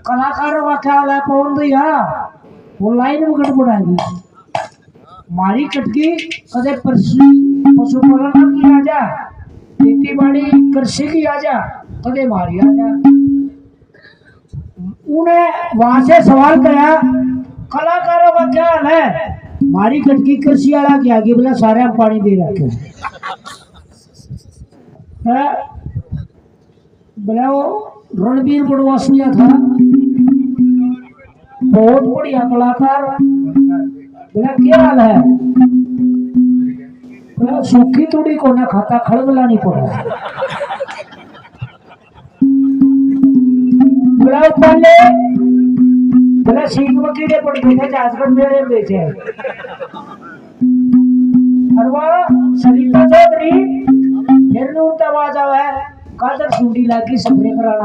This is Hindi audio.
कलाकारों का ख्याल है पवन भैया वो लाइन में गड़बड़ाएगी मारी कटकी कदे पशुपालन की आजा खेती बाड़ी कृषि की आजा कदे मारी आजा। उन्हें वहां से सवाल किया कलाकारों का क्या हाल है मारी कटकी कृषि वाला क्या कि बोला सारे हम पानी दे रखे है बोला वो रणबीर बड़वासिया था बहुत बढ़िया कलाकार बोला क्या हाल है बोला सूखी तोड़ी को ना खाता खड़बला नहीं पड़ा बोला पहले बोला सीख वकीले पड़ गए थे झारखंड मेरे बेचे और वह सरिता चौधरी फिर नूर तवाजा है कादर सुंडी लागी सपने कराना